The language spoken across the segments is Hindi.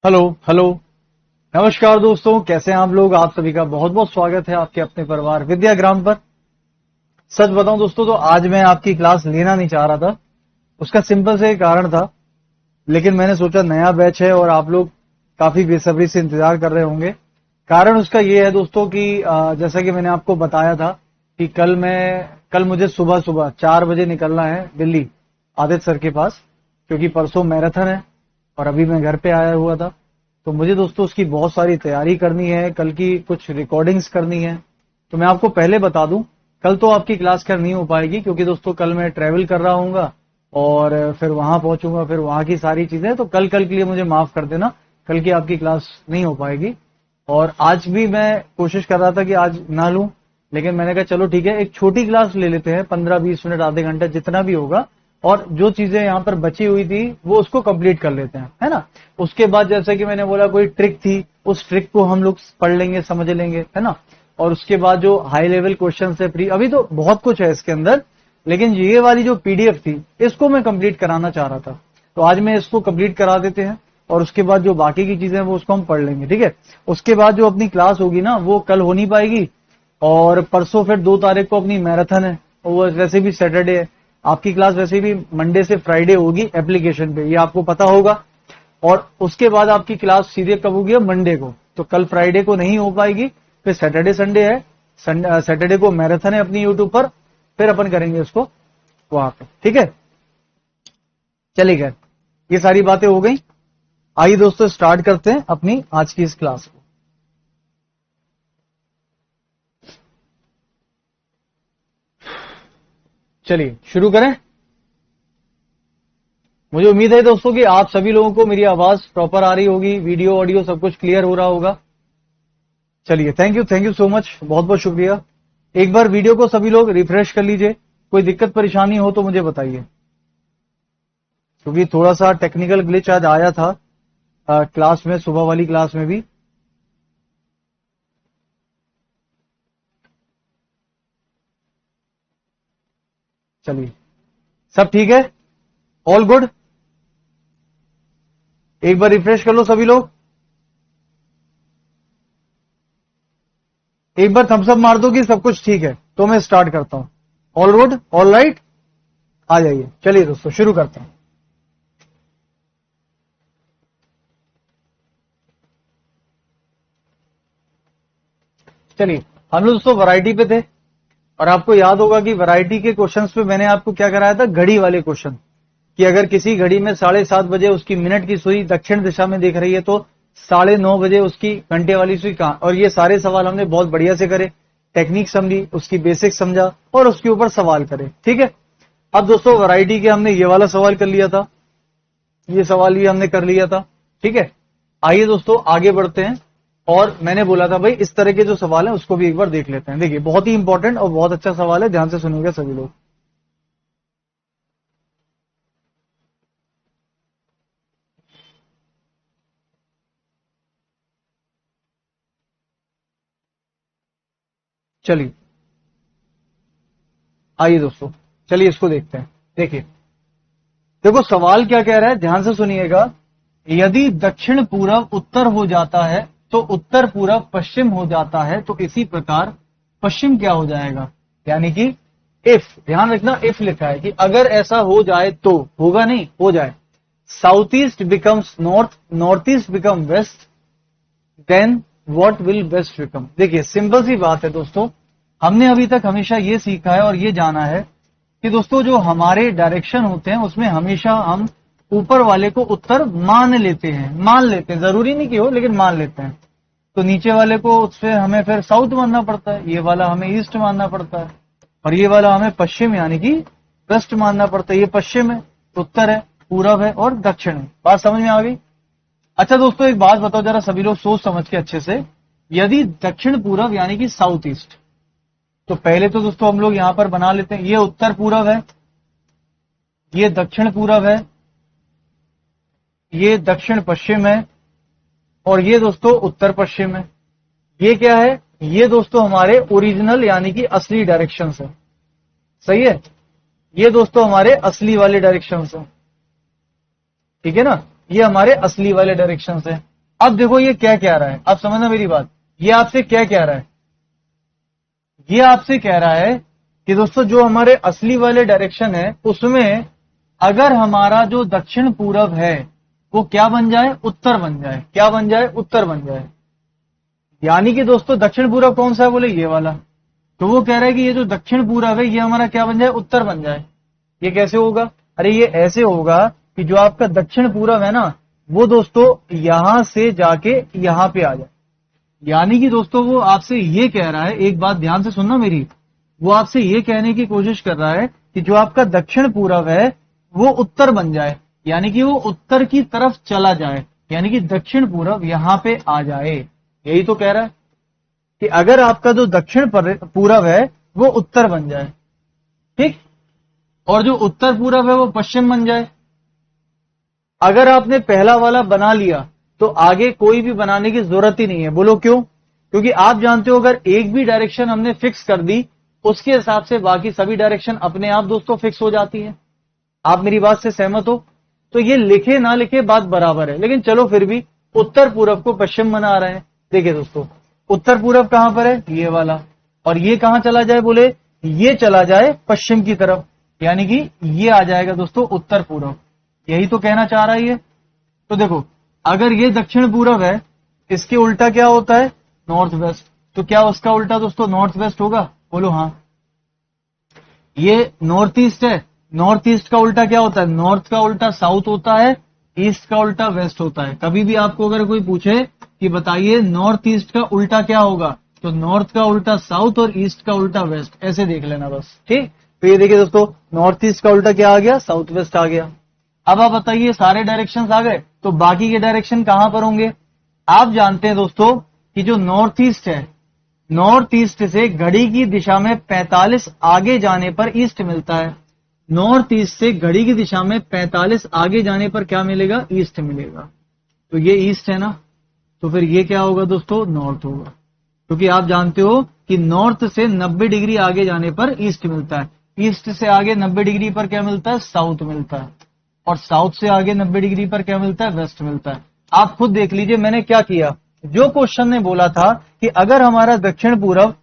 Hello hello. नमस्कार दोस्तों, कैसे हैं आप लोग। आप सभी का बहुत बहुत स्वागत है आपके अपने परिवार विद्याग्राम पर। सच बताऊं दोस्तों तो आज मैं आपकी क्लास लेना नहीं चाह रहा था। उसका सिंपल से एक कारण था, लेकिन मैंने सोचा नया बैच है और आप लोग काफी बेसब्री से इंतजार कर रहे होंगे। कारण उसका ये है दोस्तों कि जैसा कि मैंने आपको बताया था कि कल मुझे सुबह सुबह 4 बजे निकलना है दिल्ली आदित्य सर के पास, क्योंकि परसों मैराथन है और अभी मैं घर पे आया हुआ था। तो मुझे दोस्तों उसकी बहुत सारी तैयारी करनी है, कल की कुछ रिकॉर्डिंग्स करनी है। तो मैं आपको पहले बता दूं, कल तो आपकी क्लास कर नहीं हो पाएगी, क्योंकि दोस्तों कल मैं ट्रैवल कर रहा हूँगा और फिर वहां पहुंचूंगा, फिर वहां की सारी चीजें। तो कल कल के लिए मुझे माफ कर देना, कल की आपकी क्लास नहीं हो पाएगी। और आज भी मैं कोशिश कर रहा था कि आज ना लूं, लेकिन मैंने कहा चलो ठीक है, एक छोटी क्लास ले लेते हैं, 15-20 मिनट आधे घंटे जितना भी होगा। और जो चीजें यहाँ पर बची हुई थी वो उसको कंप्लीट कर लेते हैं, है ना। उसके बाद जैसे कि मैंने बोला कोई ट्रिक थी, उस ट्रिक को हम लोग पढ़ लेंगे, समझ लेंगे, है ना। और उसके बाद जो हाई लेवल क्वेश्चन है प्री, अभी तो बहुत कुछ है इसके अंदर, लेकिन ये वाली जो पीडीएफ थी इसको मैं कंप्लीट कराना चाह रहा था। तो आज मैं इसको कंप्लीट करा देते हैं और उसके बाद जो बाकी की चीजें हैं वो उसको हम पढ़ लेंगे, ठीक है। उसके बाद जो अपनी क्लास होगी ना वो कल हो नहीं पाएगी। और परसों फिर 2 तारीख को अपनी मैराथन है, और वो वैसे भी सैटरडे है। आपकी क्लास वैसे भी मंडे से फ्राइडे होगी एप्लीकेशन पे, ये आपको पता होगा। और उसके बाद आपकी क्लास सीधे कब होगी, मंडे को। तो कल फ्राइडे को नहीं हो पाएगी, फिर सैटरडे संडे है। सैटरडे को मैराथन है अपनी यूट्यूब पर, फिर अपन करेंगे उसको वहां पे, ठीक है। चलिए खैर, ये सारी बातें हो गई। आइए दोस्तों स्टार्ट करते हैं अपनी आज की इस क्लास को। चलिए शुरू करें। मुझे उम्मीद है दोस्तों कि आप सभी लोगों को मेरी आवाज प्रॉपर आ रही होगी, वीडियो ऑडियो सब कुछ क्लियर हो रहा होगा। चलिए, थैंक यू सो मच, बहुत बहुत शुक्रिया। एक बार वीडियो को सभी लोग रिफ्रेश कर लीजिए। कोई दिक्कत परेशानी हो तो मुझे बताइए, क्योंकि थोड़ा सा टेक्निकल ग्लिच आज आया था क्लास में, सुबह वाली क्लास में भी। चलिए, सब ठीक है, ऑल गुड। एक बार रिफ्रेश कर लो सभी लोग। एक बार थम्स अप मार दो कि सब कुछ ठीक है, तो मैं स्टार्ट करता हूं। ऑल गुड, ऑल राइट, आ जाइए। चलिए दोस्तों शुरू करते हैं। चलिए, हम लोग दोस्तों वैरायटी पे थे, और आपको याद होगा कि वैरायटी के क्वेश्चंस पे मैंने आपको क्या कराया था, घड़ी वाले क्वेश्चन। कि अगर किसी घड़ी में 7:30 बजे उसकी मिनट की सुई दक्षिण दिशा में देख रही है, तो 9:30 बजे उसकी घंटे वाली सुई कहां। और ये सारे सवाल हमने बहुत बढ़िया से करे, टेक्निक समझी, उसकी बेसिक समझा और उसके ऊपर सवाल करे, ठीक है। अब दोस्तों वैरायटी के हमने ये वाला सवाल कर लिया था, ये सवाल ये हमने कर लिया था, ठीक है। आइए दोस्तों आगे बढ़ते हैं। और मैंने बोला था भाई इस तरह के जो सवाल है उसको भी एक बार देख लेते हैं। देखिए बहुत ही इंपॉर्टेंट और बहुत अच्छा सवाल है, ध्यान से सुनिएगा सभी लोग। चलिए, आइए दोस्तों, चलिए इसको देखते हैं। देखिए, देखो सवाल क्या कह रहा है, ध्यान से सुनिएगा। यदि दक्षिण पूरब उत्तर हो जाता है तो उत्तर पूरब पश्चिम हो जाता है, तो इसी प्रकार पश्चिम क्या हो जाएगा। यानी कि इफ, ध्यान रखना इफ लिखा है कि अगर ऐसा हो जाए तो, होगा नहीं, हो जाए। South east becomes north, north east become west, then what will west become. देखिए सिंपल सी बात है दोस्तों, हमने अभी तक हमेशा ये सीखा है और ये जाना है कि दोस्तों जो हमारे डायरेक्शन होते हैं उसमें हमेशा हम ऊपर वाले को उत्तर मान लेते हैं, जरूरी नहीं कि हो, लेकिन मान लेते हैं। तो नीचे वाले को उससे हमें फिर साउथ मानना पड़ता है, ये वाला हमें ईस्ट मानना पड़ता है, और ये वाला हमें पश्चिम यानी कि वेस्ट मानना पड़ता है। ये पश्चिम है, उत्तर है, पूरब है और दक्षिण है। बात समझ में आ गई। अच्छा दोस्तों एक बात बताओ जरा सभी लोग सोच समझ के अच्छे से। यदि दक्षिण पूरब यानी कि साउथ ईस्ट, तो पहले तो दोस्तों हम लोग यहां पर बना लेते हैं, ये उत्तर पूरब है, ये दक्षिण पूरब है, ये दक्षिण पश्चिम है, और ये दोस्तों उत्तर पश्चिम है। ये क्या है, ये दोस्तों हमारे ओरिजिनल यानी कि असली डायरेक्शन है। सही है, ये दोस्तों हमारे असली वाले डायरेक्शन है, ठीक है ना। ये हमारे असली वाले डायरेक्शन है। अब देखो ये क्या कह रहा है, अब समझना मेरी बात, ये आपसे क्या कह रहा है, ये आपसे कह रहा है कि दोस्तों जो हमारे असली वाले डायरेक्शन है उसमें अगर हमारा जो दक्षिण पूरब है वो क्या बन जाए, उत्तर बन जाए। क्या बन जाए, उत्तर बन जाए। यानी कि दोस्तों दक्षिण पूरब कौन सा है, बोले ये वाला। तो वो कह रहा है कि ये जो दक्षिण पूरब है ये हमारा क्या बन जाए, उत्तर बन जाए। ये कैसे होगा, अरे ये ऐसे होगा कि जो आपका दक्षिण पूरब है ना वो दोस्तों यहां से जाके यहां पे आ जाए। यानी कि दोस्तों वो आपसे ये कह रहा है, एक बात ध्यान से सुनना मेरी, वो आपसे ये कहने की कोशिश कर रहा है कि जो आपका दक्षिण पूरब है वो उत्तर बन जाए, यानी कि वो उत्तर की तरफ चला जाए, यानी कि दक्षिण पूरब यहां पे आ जाए। यही तो कह रहा है कि अगर आपका जो दक्षिण पूरब है वो उत्तर बन जाए, ठीक, और जो उत्तर पूरब है वो पश्चिम बन जाए। अगर आपने पहला वाला बना लिया तो आगे कोई भी बनाने की जरूरत ही नहीं है। बोलो क्यों, क्योंकि आप जानते हो अगर एक भी डायरेक्शन हमने फिक्स कर दी उसके हिसाब से बाकी सभी डायरेक्शन अपने आप दोस्तों फिक्स हो जाती है। आप मेरी बात से सहमत हो, तो ये लिखे ना लिखे बात बराबर है, लेकिन चलो फिर भी उत्तर पूरब को पश्चिम बना रहे हैं। देखिए दोस्तों उत्तर पूरब कहां पर है, ये वाला, और ये कहां चला जाए, बोले ये चला जाए पश्चिम की तरफ, यानी कि ये आ जाएगा दोस्तों उत्तर पूरब। यही तो कहना चाह रहा है ये। तो देखो अगर ये दक्षिण पूरब है इसके उल्टा क्या होता है, नॉर्थ वेस्ट। तो क्या उसका उल्टा दोस्तों नॉर्थ वेस्ट होगा, बोलो हाँ। ये नॉर्थ ईस्ट है, नॉर्थ ईस्ट का उल्टा क्या होता है, नॉर्थ का उल्टा साउथ होता है, ईस्ट का उल्टा वेस्ट होता है। कभी भी आपको अगर कोई पूछे कि बताइए नॉर्थ ईस्ट का उल्टा क्या होगा, तो नॉर्थ का उल्टा साउथ और ईस्ट का उल्टा वेस्ट, ऐसे देख लेना बस, ठीक। तो ये देखिए दोस्तों नॉर्थ ईस्ट का उल्टा क्या आ गया, साउथ वेस्ट आ गया। अब आप बताइए सारे डायरेक्शंस आ गए, तो बाकी के डायरेक्शन कहां पर होंगे। आप जानते हैं दोस्तों कि जो नॉर्थ ईस्ट है, नॉर्थ ईस्ट से घड़ी की दिशा में 45 आगे जाने पर ईस्ट मिलता है। नॉर्थ ईस्ट से घड़ी की दिशा में 45 आगे जाने पर क्या मिलेगा, ईस्ट मिलेगा। तो ये ईस्ट है ना, तो फिर ये क्या होगा दोस्तों, नॉर्थ होगा, क्योंकि आप जानते हो कि नॉर्थ से 90 डिग्री आगे जाने पर ईस्ट मिलता है, ईस्ट से आगे 90 डिग्री पर क्या मिलता है, साउथ मिलता है, और साउथ से आगे 90 डिग्री पर क्या मिलता है, वेस्ट मिलता है। आप खुद देख लीजिए मैंने क्या किया, जो क्वेश्चन ने बोला था कि अगर हमारा दक्षिण पूरब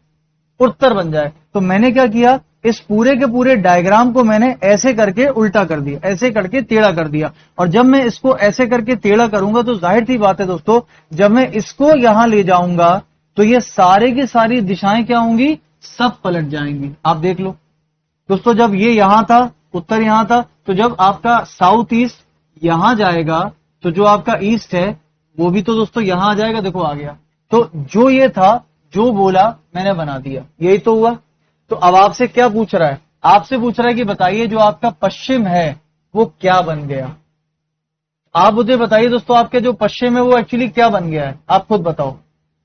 उत्तर बन जाए, तो मैंने क्या किया, इस पूरे के पूरे डायग्राम को मैंने ऐसे करके उल्टा कर दिया, ऐसे करके टेढ़ा कर दिया। और जब मैं इसको ऐसे करके टेढ़ा करूंगा तो जाहिर सी बात है दोस्तों, जब मैं इसको यहां ले जाऊंगा तो ये सारे की सारी दिशाएं क्या होंगी, सब पलट जाएंगी। आप देख लो दोस्तों, जब ये यहां था, उत्तर यहां था, तो जब आपका साउथ ईस्ट यहां जाएगा तो जो आपका ईस्ट है वो भी तो दोस्तों यहां आ जाएगा। देखो आ गया, तो जो ये था, जो बोला मैंने बना दिया, यही तो हुआ। तो अब आपसे क्या पूछ रहा है, आपसे पूछ रहा है कि बताइए जो आपका पश्चिम है वो क्या बन गया। आप मुझे बताइए दोस्तों, आपके जो पश्चिम है वो एक्चुअली क्या बन गया है, आप खुद बताओ।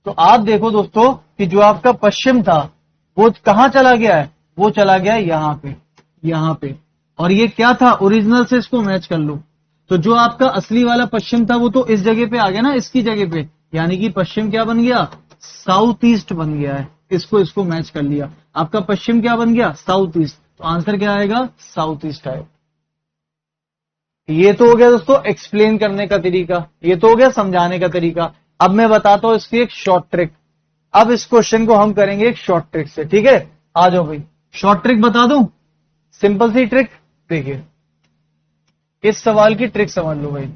तो आप देखो दोस्तों कि जो आपका पश्चिम था वो कहां चला गया है, वो चला गया है यहां पे, यहां पे। और ये क्या था, ओरिजिनल से इसको मैच कर लो, तो जो आपका असली वाला पश्चिम था वो तो इस जगह पे आ गया ना, इसकी जगह पे, यानी कि पश्चिम क्या बन गया, साउथ ईस्ट बन गया है। इसको मैच कर लिया, आपका पश्चिम क्या बन गया, साउथ ईस्ट। तो आंसर क्या आएगा, साउथ ईस्ट आएगा। ये तो हो गया दोस्तों एक्सप्लेन करने का तरीका, ये तो हो गया समझाने का तरीका। अब मैं बताता हूं इसकी एक शॉर्ट ट्रिक। अब इस क्वेश्चन को हम करेंगे एक शॉर्ट ट्रिक से, ठीक है। आ जाओ भाई, शॉर्ट ट्रिक बता दूं, सिंपल सी ट्रिक। देखिए इस सवाल की ट्रिक समझ लो भाई।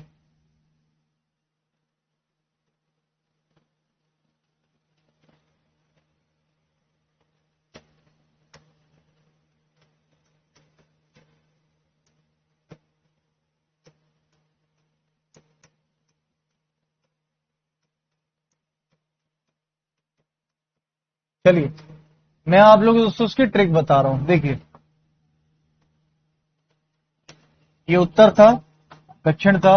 चलिए मैं आप लोग दोस्तों उसकी ट्रिक बता रहा हूं। देखिए ये उत्तर था, दक्षिण था,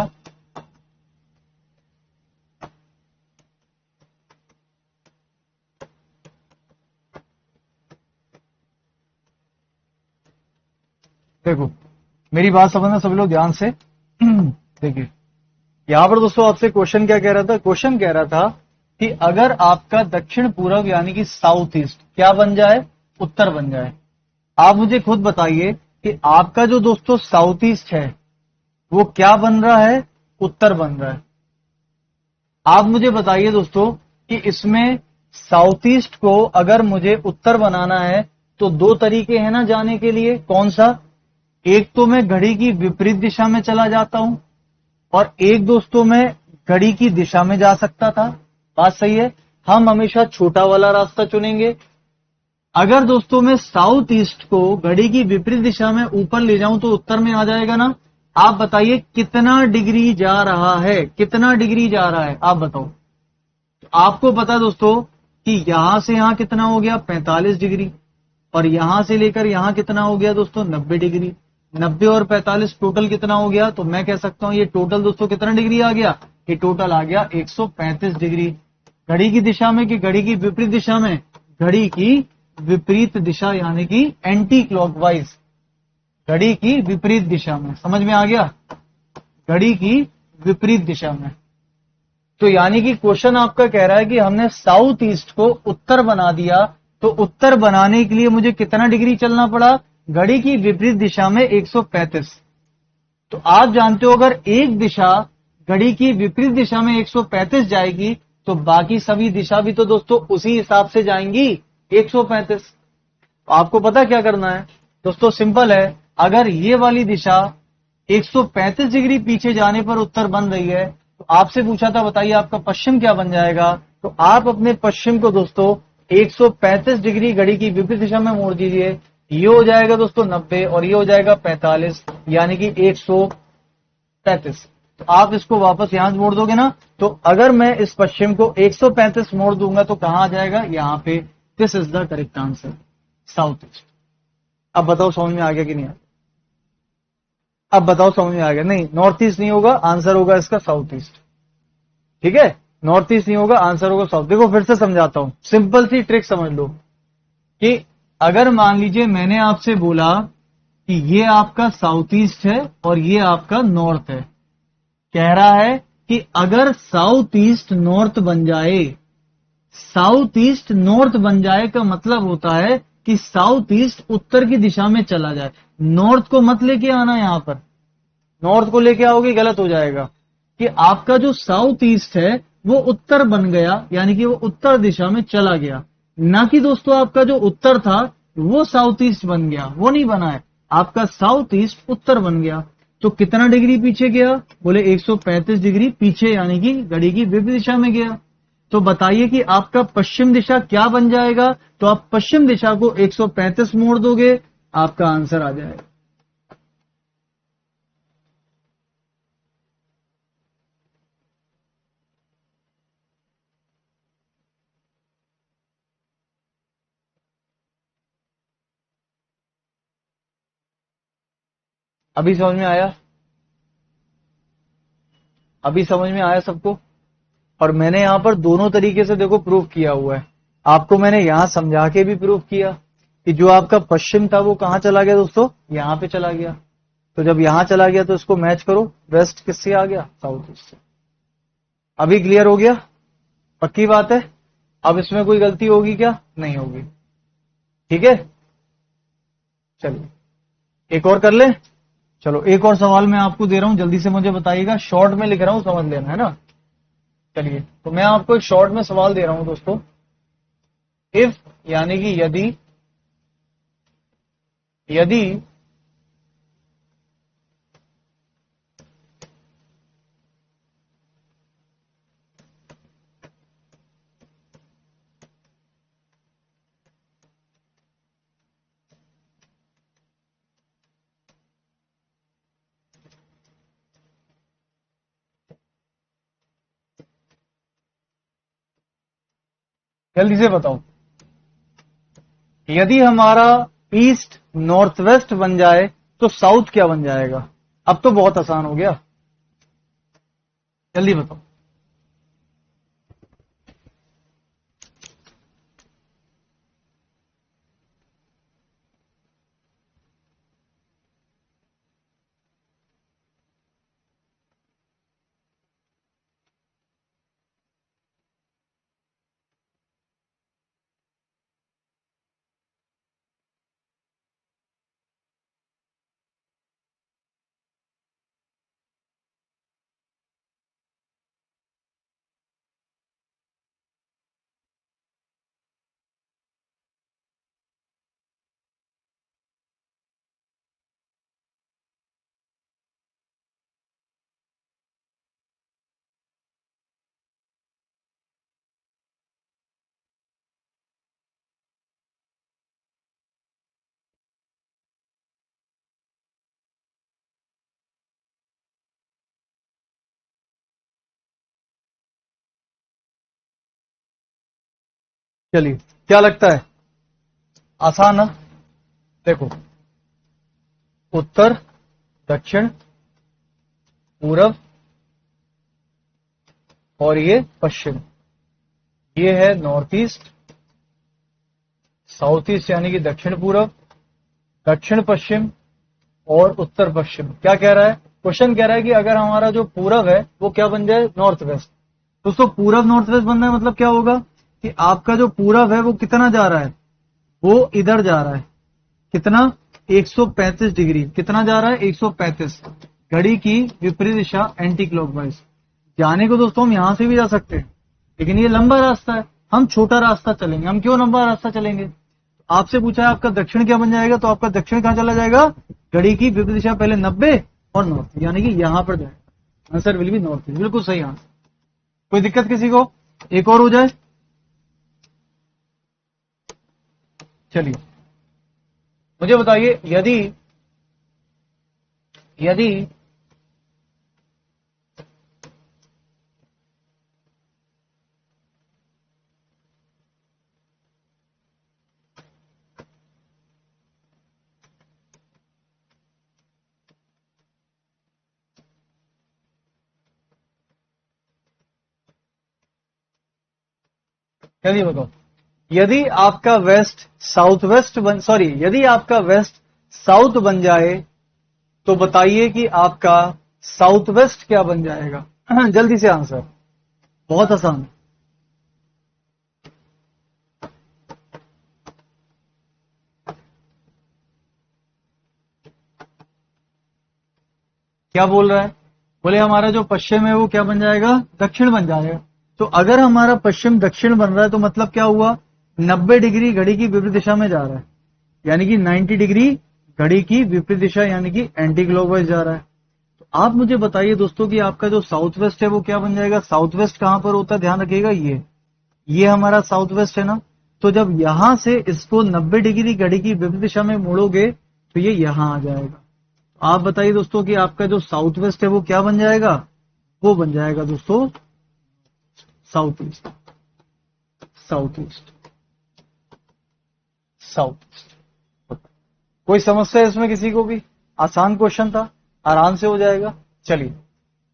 देखो मेरी बात समझना सब लोग ध्यान से। देखिए यहां पर दोस्तों आपसे क्वेश्चन क्या कह रहा था, क्वेश्चन कह रहा था कि अगर आपका दक्षिण पूर्व यानी कि साउथ ईस्ट क्या बन जाए, उत्तर बन जाए। आप मुझे खुद बताइए कि आपका जो दोस्तों साउथ ईस्ट है वो क्या बन रहा है, उत्तर बन रहा है। आप मुझे बताइए दोस्तों कि इसमें साउथ ईस्ट को अगर मुझे उत्तर बनाना है तो दो तरीके हैं ना जाने के लिए। कौन सा? एक तो मैं घड़ी की विपरीत दिशा में चला जाता हूं और एक दोस्तों मैं घड़ी की दिशा में जा सकता था। बात सही है। हम हमेशा छोटा वाला रास्ता चुनेंगे। अगर दोस्तों मैं साउथ ईस्ट को घड़ी की विपरीत दिशा में ऊपर ले जाऊं तो उत्तर में आ जाएगा ना। आप बताइए कितना डिग्री जा रहा है, कितना डिग्री जा रहा है, आप बताओ। तो आपको पता दोस्तों कि यहां से यहां कितना हो गया 45 डिग्री और यहां से लेकर यहां कितना हो गया दोस्तों 90 डिग्री। 90 और 45 टोटल कितना हो गया? तो मैं कह सकता हूं ये टोटल दोस्तों कितना डिग्री आ गया? ये टोटल आ गया 135 डिग्री। घड़ी की दिशा में कि घड़ी की विपरीत दिशा में? घड़ी की विपरीत दिशा यानी कि एंटी क्लॉकवाइज, घड़ी की विपरीत दिशा में। समझ में आ गया? घड़ी की विपरीत दिशा में। तो यानी कि क्वेश्चन आपका कह रहा है कि हमने साउथ ईस्ट को उत्तर बना दिया, तो उत्तर बनाने के लिए मुझे कितना डिग्री चलना पड़ा? घड़ी की विपरीत दिशा में 135। तो आप जानते हो अगर एक दिशा घड़ी की विपरीत दिशा में 135 जाएगी तो बाकी सभी दिशा भी तो दोस्तों उसी हिसाब से जाएंगी 135। तो आपको पता क्या करना है दोस्तों? सिंपल है। अगर ये वाली दिशा 135 डिग्री पीछे जाने पर उत्तर बन रही है तो आपसे पूछा था बताइए आपका पश्चिम क्या बन जाएगा? तो आप अपने पश्चिम को दोस्तों 135 डिग्री घड़ी की विपरीत दिशा में मोड़ दीजिए। ये हो जाएगा दोस्तों 90 और ये हो जाएगा 45 यानी कि 135। तो आप इसको वापस यहां से मोड़ दोगे ना। तो अगर मैं इस पश्चिम को 135 मोड़ दूंगा तो कहां आ जाएगा? यहां पे। This is the correct answer, south east. अब बताओ समझ में आ गया कि नहीं? अब बताओ समझ में आ गया? नहीं, नॉर्थ ईस्ट नहीं होगा, आंसर होगा इसका साउथ ईस्ट। ठीक है, नॉर्थ ईस्ट नहीं होगा, आंसर होगा साउथ। देखो फिर से समझाता हूं, सिंपल सी ट्रिक समझ लो कि अगर मान लीजिए मैंने आपसे बोला कि ये आपका साउथ ईस्ट है और ये आपका नॉर्थ है। कह रहा है कि अगर साउथ ईस्ट नॉर्थ बन जाए, साउथ ईस्ट नॉर्थ बन जाए का मतलब होता है कि साउथ ईस्ट उत्तर की दिशा में चला जाए। नॉर्थ को मत लेके आना यहां पर। नॉर्थ को लेके आओगे गलत हो जाएगा। कि आपका जो साउथ ईस्ट है वो उत्तर बन गया यानी कि वो उत्तर दिशा में चला गया, ना कि दोस्तों आपका जो उत्तर था वो साउथ ईस्ट बन गया। वो नहीं बना है, आपका साउथ ईस्ट उत्तर बन गया। तो कितना डिग्री पीछे गया? बोले 135 डिग्री पीछे यानी कि घड़ी की विपरीत दिशा में गया। तो बताइए कि आपका पश्चिम दिशा क्या बन जाएगा? तो आप पश्चिम दिशा को 135 मोड़ दोगे, आपका आंसर आ जाएगा। अभी समझ में आया? अभी समझ में आया सबको? और मैंने यहां पर दोनों तरीके से देखो प्रूफ किया हुआ है। आपको मैंने यहां समझा के भी प्रूफ किया कि जो आपका पश्चिम था वो कहां चला गया दोस्तों? यहां पे चला गया। तो जब यहां चला गया तो इसको मैच करो, वेस्ट किससे आ गया? साउथ ईस्ट से। अभी क्लियर हो गया? पक्की बात है? अब इसमें कोई गलती होगी क्या? नहीं होगी। ठीक है, चलिए एक और कर ले। चलो एक और सवाल मैं आपको दे रहा हूं, जल्दी से मुझे बताइएगा। शॉर्ट में लिख रहा हूं, समझ लेना है ना। चलिए तो मैं आपको एक शॉर्ट में सवाल दे रहा हूं दोस्तों। इफ यानी कि यदि, यदि जल्दी से बताओ, यदि हमारा ईस्ट नॉर्थ वेस्ट बन जाए तो साउथ क्या बन जाएगा? अब तो बहुत आसान हो गया, जल्दी बताओ। चलिए, क्या लगता है? आसान है। देखो, उत्तर, दक्षिण, पूरब और ये पश्चिम। ये है नॉर्थ ईस्ट, साउथ ईस्ट यानी कि दक्षिण पूरब, दक्षिण पश्चिम और उत्तर पश्चिम। क्या कह रहा है क्वेश्चन? कह रहा है कि अगर हमारा जो पूरब है वो क्या बन जाए? North west. दोस्तों, पूरब नॉर्थ वेस्ट बनना है मतलब क्या होगा कि आपका जो पूरब है वो कितना जा रहा है? वो इधर जा रहा है। कितना? 135 डिग्री। कितना जा रहा है? 135। घड़ी की विपरीत दिशा, एंटी क्लॉकवाइज। जाने को दोस्तों हम यहां से भी जा सकते हैं, लेकिन ये लंबा रास्ता है, हम छोटा रास्ता चलेंगे। हम क्यों लंबा रास्ता चलेंगे? आपसे पूछा है आपका दक्षिण क्या बन जाएगा, तो आपका दक्षिण कहां चला जाएगा? घड़ी की विपरीत दिशा पहले 90 और नॉर्थ, यानी कि यहां पर जाएगा। Answer will be north. बिल्कुल सही आंसर। कोई दिक्कत किसी को? एक और हो जाए। चलिए, मुझे बताइए, यदि यदि चलिए बताओ, यदि आपका वेस्ट साउथ वेस्ट यदि आपका वेस्ट साउथ बन जाए तो बताइए कि आपका साउथ वेस्ट क्या बन जाएगा? जल्दी से आंसर, बहुत आसान। क्या बोल रहा है? बोले हमारा जो पश्चिम है वो क्या बन जाएगा? दक्षिण बन जाएगा। तो अगर हमारा पश्चिम दक्षिण बन रहा है तो मतलब क्या हुआ? 90 डिग्री घड़ी की विपरीत दिशा में जा रहा है, यानी कि 90 डिग्री घड़ी की विपरीत दिशा, यानी कि एंटी क्लॉकवाइज जा रहा है। तो आप मुझे बताइए दोस्तों कि आपका जो साउथ वेस्ट है वो क्या बन जाएगा? साउथ वेस्ट कहां पर होता है? ध्यान रखिएगा, ये हमारा साउथ वेस्ट है ना। तो जब यहां से इसको 90 डिग्री घड़ी की विपरीत दिशा में मोड़ोगे तो ये यहां आ जाएगा। आप बताइए दोस्तों कि आपका जो साउथ वेस्ट है वो क्या बन जाएगा? वो बन जाएगा दोस्तों south east. South east, south east. कोई समस्या है इसमें किसी को भी? आसान क्वेश्चन था, आराम से हो जाएगा। चलिए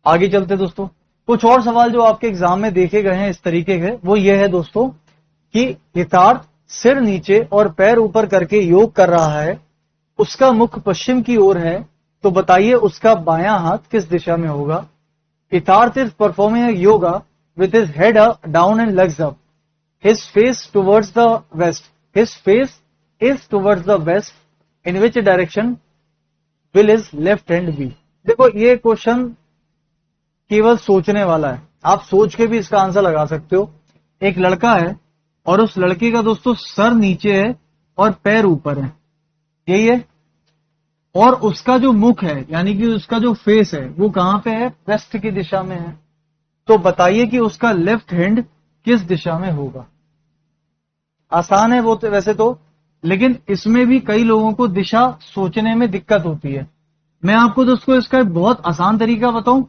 आगे चलते दोस्तों। कुछ और सवाल जो आपके एग्जाम में देखे गए हैं इस तरीके के, वो ये है दोस्तों कि हितार्थ सिर नीचे और पैर ऊपर करके योग कर रहा है, उसका मुख पश्चिम की ओर है, तो बताइए उसका बायां हाथ किस दिशा में होगा? Hitarth is performing yoga with his head down and legs up. His face towards the west. His face is towards the west. In which direction will his left hand be? देखो, ये क्वेश्चन केवल सोचने वाला है, आप सोच के भी इसका आंसर लगा सकते हो। एक लड़का है और उस लड़के का दोस्तों सर नीचे है और पैर ऊपर है, यही है। और उसका जो मुख है, यानी कि उसका जो फेस है, वो कहां पे है? वेस्ट की दिशा में है। तो बताइए कि उसका लेफ्ट हैंड किस दिशा में होगा? आसान है वो तो वैसे तो, लेकिन इसमें भी कई लोगों को दिशा सोचने में दिक्कत होती है। मैं आपको दोस्तों इसका एक बहुत आसान तरीका बताऊं,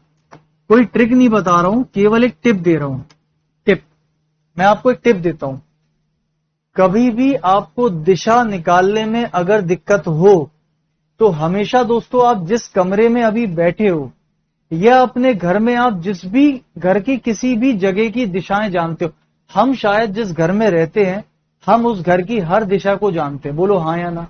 कोई ट्रिक नहीं बता रहा हूं, केवल एक टिप दे रहा हूं। टिप, मैं आपको एक टिप देता हूं। कभी भी आपको दिशा निकालने में अगर दिक्कत हो तो हमेशा दोस्तों आप जिस कमरे में अभी बैठे हो या अपने घर में आप जिस भी घर की किसी भी जगह की दिशाएं जानते हो, हम शायद जिस घर में रहते हैं हम उस घर की हर दिशा को जानते हैं, बोलो हाँ या ना।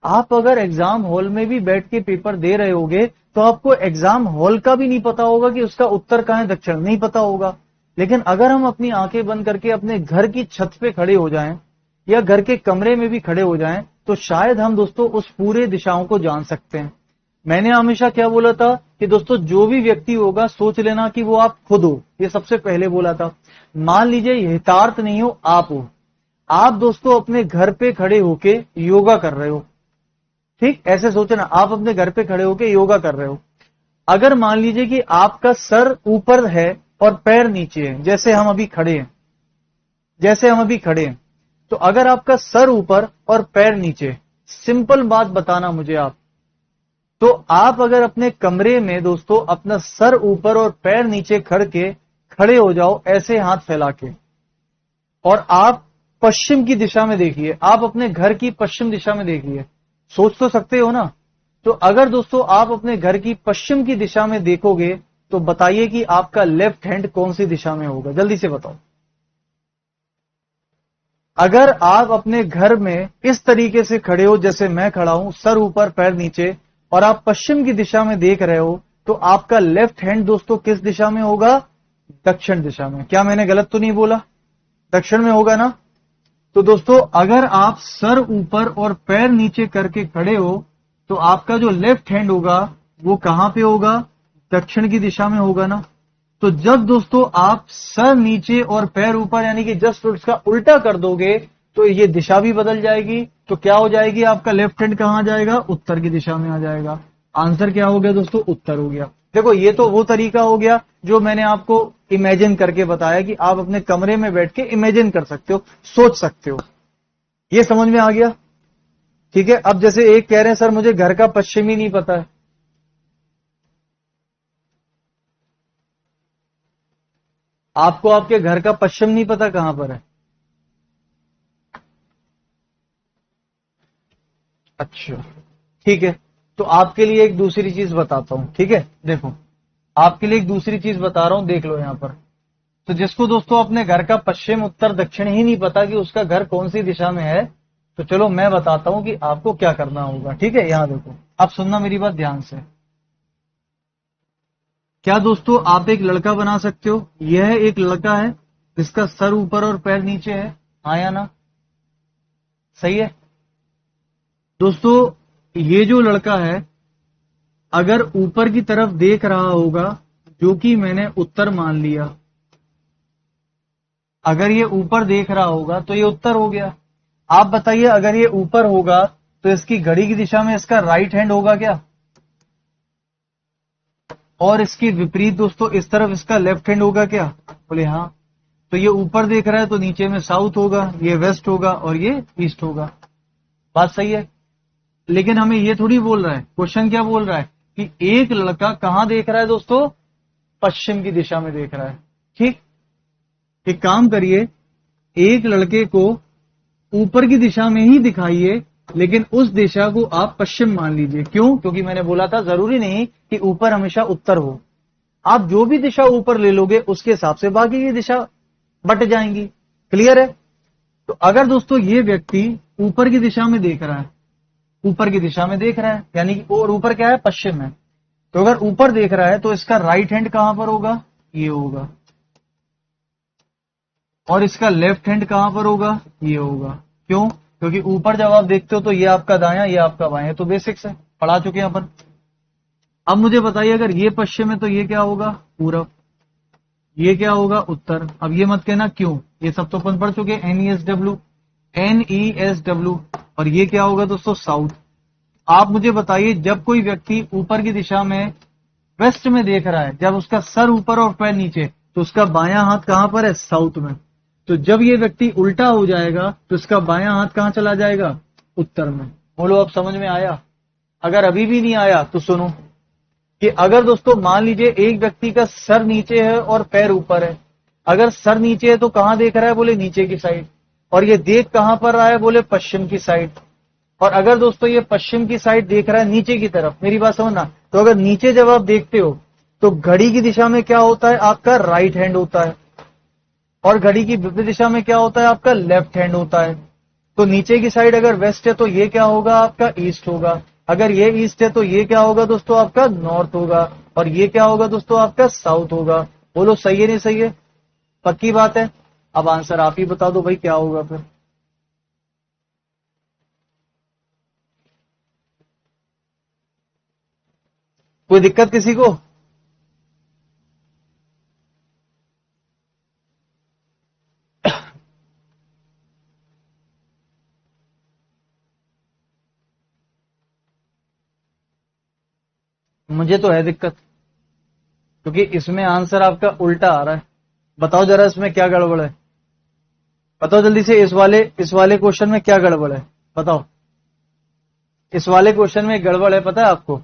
आप अगर एग्जाम हॉल में भी बैठ के पेपर दे रहे होगे तो आपको एग्जाम हॉल का भी नहीं पता होगा कि उसका उत्तर कहां है, दक्षिण नहीं पता होगा। लेकिन अगर हम अपनी आंखें बंद करके अपने घर की छत पे खड़े हो जाएं या घर के कमरे में भी खड़े हो जाएं तो शायद हम दोस्तों उस पूरे दिशाओं को जान सकते हैं। मैंने हमेशा क्या बोला था कि दोस्तों जो भी व्यक्ति होगा सोच लेना कि वो आप खुद हो, ये सबसे पहले बोला था। मान लीजिए हितार्थ नहीं हो, आप हो। आप दोस्तों अपने घर पे खड़े होके योगा कर रहे हो, ठीक ऐसे सोचना, आप अपने घर पे खड़े होके योगा कर रहे हो। अगर मान लीजिए कि आपका सर ऊपर है और पैर नीचे है, जैसे हम अभी खड़े हैं, तो अगर आपका सर ऊपर और पैर नीचे, सिंपल बात बताना मुझे आप, तो आप अगर अपने कमरे में दोस्तों अपना सर ऊपर और पैर नीचे खड़े हो जाओ ऐसे हाथ फैला के, और आप पश्चिम की दिशा में देखिए, आप अपने घर की पश्चिम दिशा में देखिए, सोच तो सकते हो ना। तो अगर दोस्तों आप अपने घर की पश्चिम की दिशा में देखोगे तो बताइए कि आपका लेफ्ट हैंड कौन सी दिशा में होगा, जल्दी से बताओ। अगर आप अपने घर में इस तरीके से खड़े हो जैसे मैं खड़ा हूं, सर ऊपर पैर नीचे, और आप पश्चिम की दिशा में देख रहे हो, तो आपका लेफ्ट हैंड दोस्तों किस दिशा में होगा? दक्षिण दिशा में। क्या मैंने गलत तो नहीं बोला? दक्षिण में होगा ना। तो दोस्तों अगर आप सर ऊपर और पैर नीचे करके खड़े हो तो आपका जो लेफ्ट हैंड होगा वो कहां पे होगा? दक्षिण की दिशा में होगा ना। तो जब दोस्तों आप सर नीचे और पैर ऊपर यानी कि जस्ट उसका उल्टा कर दोगे तो ये दिशा भी बदल जाएगी। तो क्या हो जाएगी? आपका लेफ्ट हैंड कहां जाएगा? उत्तर की दिशा में आ जाएगा। आंसर क्या हो गया दोस्तों? उत्तर हो गया। देखो ये तो वो तरीका हो गया जो मैंने आपको इमेजिन करके बताया कि आप अपने कमरे में बैठ के इमेजिन कर सकते हो, सोच सकते हो। ये समझ में आ गया? ठीक है। अब जैसे एक कह रहे हैं सर मुझे घर का पश्चिम ही नहीं पता है। आपको आपके घर का पश्चिम नहीं पता कहां पर है? अच्छा ठीक है। तो आपके लिए एक दूसरी चीज बताता हूं, ठीक है। देखो आपके लिए एक दूसरी चीज बता रहा हूं, देख लो यहां पर। तो जिसको दोस्तों अपने घर का पश्चिम उत्तर दक्षिण ही नहीं पता कि उसका घर कौन सी दिशा में है, तो चलो मैं बताता हूं कि आपको क्या करना होगा, ठीक है। यहां देखो, आप सुनना मेरी बात ध्यान से। क्या दोस्तों आप एक लड़का बना सकते हो? यह एक लड़का है जिसका सर ऊपर और पैर नीचे है, हाँ या ना? सही है दोस्तों। ये जो लड़का है अगर ऊपर की तरफ देख रहा होगा, जो कि मैंने उत्तर मान लिया, अगर ये ऊपर देख रहा होगा तो ये उत्तर हो गया। आप बताइए अगर ये ऊपर होगा तो इसकी घड़ी की दिशा में इसका राइट हैंड होगा क्या? और इसकी विपरीत दोस्तों इस तरफ इसका लेफ्ट हैंड होगा क्या? बोले हाँ। तो ये ऊपर देख रहा है तो नीचे में साउथ होगा, ये वेस्ट होगा और ये ईस्ट होगा। बात सही है। लेकिन हमें ये थोड़ी बोल रहा है, क्वेश्चन क्या बोल रहा है कि एक लड़का कहां देख रहा है दोस्तों? पश्चिम की दिशा में देख रहा है। ठीक। एक काम करिए, एक लड़के को ऊपर की दिशा में ही दिखाइए, लेकिन उस दिशा को आप पश्चिम मान लीजिए। क्यों? क्योंकि मैंने बोला था जरूरी नहीं कि ऊपर हमेशा उत्तर हो। आप जो भी दिशा ऊपर ले लोगे उसके हिसाब से बाकी की दिशा बट जाएंगी। क्लियर है? तो अगर दोस्तों ये व्यक्ति ऊपर की दिशा में देख रहा है, ऊपर की दिशा में देख रहा है यानी कि और ऊपर क्या है? पश्चिम है। तो अगर ऊपर देख रहा है तो इसका राइट हैंड कहां पर होगा? ये होगा। और इसका लेफ्ट हैंड कहां पर होगा? ये होगा। क्यों? क्योंकि ऊपर जब आप देखते हो तो ये आपका दाया, ये आपका बायां। तो बेसिक्स है, पढ़ा चुके हैं अपन। अब मुझे बताइए अगर ये पश्चिम है तो ये क्या होगा? पूरब। ये क्या होगा? उत्तर। अब ये मत कहना क्यों, ये सब तो अपन पढ़ चुके हैं, NESW, NESW। और ये क्या होगा दोस्तों? साउथ। आप मुझे बताइए जब कोई व्यक्ति ऊपर की दिशा में वेस्ट में देख रहा है, जब उसका सर ऊपर और पैर नीचे, तो उसका बायां हाथ कहां पर है? साउथ में। तो जब ये व्यक्ति उल्टा हो जाएगा तो इसका बायां हाथ कहां चला जाएगा? उत्तर में। बोलो अब समझ में आया? अगर अभी भी नहीं आया तो सुनो कि अगर दोस्तों मान लीजिए एक व्यक्ति का सर नीचे है और पैर ऊपर है। अगर सर नीचे है तो कहां देख रहा है? बोले नीचे की साइड। और ये देख कहां पर रहा है? बोले पश्चिम की साइड। और अगर दोस्तों ये पश्चिम की साइड देख रहा है नीचे की तरफ, मेरी बात समझना, तो अगर नीचे जब आप देखते हो तो घड़ी की दिशा में क्या होता है? आपका राइट हैंड होता है। और घड़ी की विपरीत दिशा में क्या होता है? आपका लेफ्ट हैंड होता है। तो नीचे की साइड अगर वेस्ट है तो ये क्या होगा? आपका ईस्ट होगा। अगर ये ईस्ट है तो ये क्या होगा दोस्तों? आपका नॉर्थ होगा। और ये क्या होगा दोस्तों? आपका साउथ होगा। बोलो सही है नहीं सही है? पक्की बात है? अब आंसर आप ही बता दो भाई क्या होगा फिर। कोई दिक्कत किसी को? मुझे तो है दिक्कत, क्योंकि इसमें आंसर आपका उल्टा आ रहा है। बताओ जरा इसमें क्या गड़बड़ है? बताओ जल्दी से, इस वाले क्वेश्चन में क्या गड़बड़ है? बताओ। इस वाले क्वेश्चन में गड़बड़ है, पता है आपको?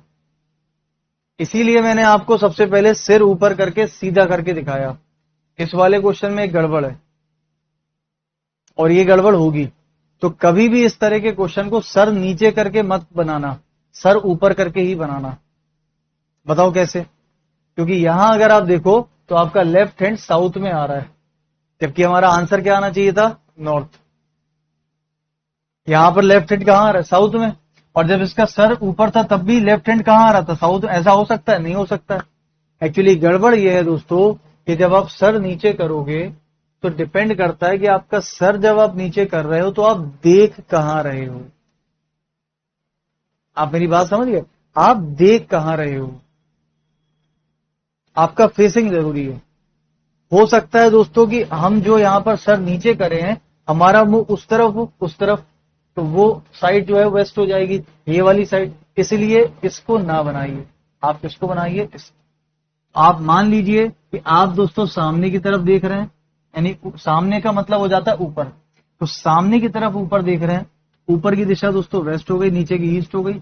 इसीलिए मैंने आपको सबसे पहले सिर ऊपर करके सीधा करके दिखाया। इस वाले क्वेश्चन में एक गड़बड़ है। और ये गड़बड़ होगी। तो कभी भी इस तरह के क्वेश्चन को सर नीचे करके मत बनाना, सर ऊपर करके ही बनाना। बताओ कैसे? क्योंकि यहां अगर आप देखो तो आपका लेफ्ट हैंड साउथ में आ रहा है, जबकि हमारा आंसर क्या आना चाहिए था? नॉर्थ। यहां पर लेफ्ट हैंड कहां आ रहा है? साउथ में। और जब इसका सर ऊपर था तब भी लेफ्ट हैंड कहां आ रहा था? साउथ। ऐसा हो सकता है? नहीं हो सकता है। एक्चुअली गड़बड़ यह है दोस्तों कि जब आप सर नीचे करोगे तो डिपेंड करता है कि आपका सर जब आप नीचे कर रहे हो तो आप देख कहां रहे हो। आप मेरी बात समझ गए? आप देख कहां रहे हो, आपका फेसिंग जरूरी है। हो सकता है दोस्तों कि हम जो यहां पर सर नीचे करे हैं, हमारा मुंह उस तरफ हो, उस तरफ, तो वो साइड जो है वेस्ट हो जाएगी, ये वाली साइड। इसलिए इसको ना बनाइए, आप किसको बनाइए? आप मान लीजिए कि आप दोस्तों सामने की तरफ देख रहे हैं, यानी सामने का मतलब हो जाता है ऊपर, तो सामने की तरफ ऊपर देख रहे हैं। ऊपर की दिशा दोस्तों वेस्ट हो गई, नीचे की ईस्ट हो गई।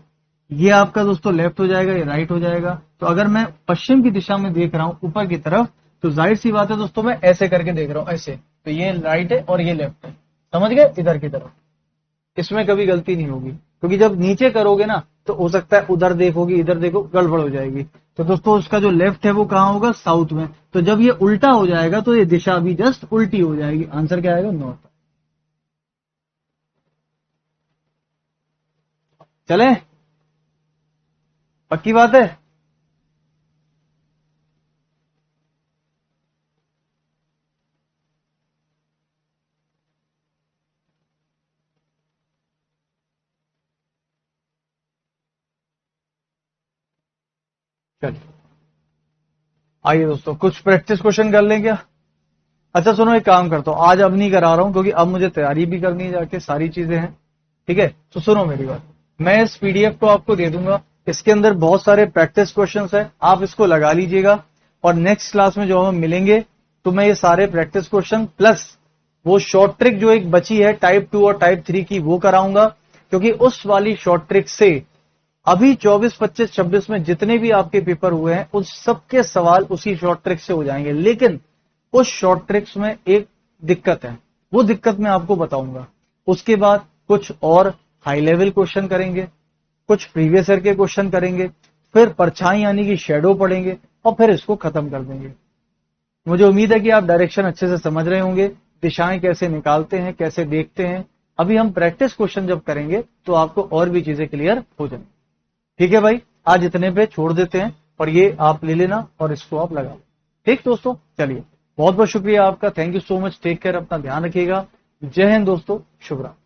ये आपका दोस्तों लेफ्ट हो जाएगा, ये राइट हो जाएगा। तो अगर मैं पश्चिम की दिशा में देख रहा हूं ऊपर की तरफ, तो जाहिर सी बात है दोस्तों मैं ऐसे करके देख रहा हूं, ऐसे। तो ये राइट है और ये लेफ्ट है, समझ गए? इधर की तरफ। इसमें कभी गलती नहीं होगी, क्योंकि जब नीचे करोगे ना तो हो सकता है उधर देखोगे, इधर देखो, गड़बड़ हो जाएगी। तो दोस्तों उसका जो लेफ्ट है वो कहां होगा? साउथ में। तो जब ये उल्टा हो जाएगा तो ये दिशा भी जस्ट उल्टी हो जाएगी। आंसर क्या आएगा? नॉर्थ। चले? पक्की बात है? चलिए आइए दोस्तों कुछ प्रैक्टिस क्वेश्चन कर लें क्या? अच्छा सुनो, एक काम करता हूं, आज अब नहीं करा रहा हूं क्योंकि अब मुझे तैयारी भी करनी है, जाके सारी चीजें हैं। ठीक है, तो सुनो मेरी बात। मैं इस पीडीएफ को आपको दे दूंगा, इसके अंदर बहुत सारे प्रैक्टिस क्वेश्चंस हैं, आप इसको लगा लीजिएगा। और नेक्स्ट क्लास में जो हम मिलेंगे तो मैं ये सारे प्रैक्टिस क्वेश्चन प्लस वो शॉर्ट ट्रिक जो एक बची है टाइप 2 और टाइप 3 की, वो कराऊंगा। क्योंकि उस वाली शॉर्ट ट्रिक से अभी 24, 25, 26 में जितने भी आपके पेपर हुए हैं उन सबके सवाल उसी शॉर्ट ट्रिक से हो जाएंगे। लेकिन उस शॉर्ट ट्रिक्स में एक दिक्कत है, वो दिक्कत मैं आपको बताऊंगा। उसके बाद कुछ और हाई लेवल क्वेश्चन करेंगे, कुछ प्रीवियस ईयर के क्वेश्चन करेंगे, फिर परछाई यानी कि शेडो पढ़ेंगे, और फिर इसको खत्म कर देंगे। मुझे उम्मीद है कि आप डायरेक्शन अच्छे से समझ रहे होंगे, दिशाएं कैसे निकालते हैं, कैसे देखते हैं। अभी हम प्रैक्टिस क्वेश्चन जब करेंगे तो आपको और भी चीजें क्लियर हो जाएंगी। ठीक है भाई, आज इतने पे छोड़ देते हैं, और ये आप ले लेना और इसको आप लगा लो। ठीक दोस्तों, चलिए बहुत बहुत शुक्रिया आपका, thank you so much, take care, अपना ध्यान रखिएगा। जय हिंद दोस्तों, शुभ रात्रि।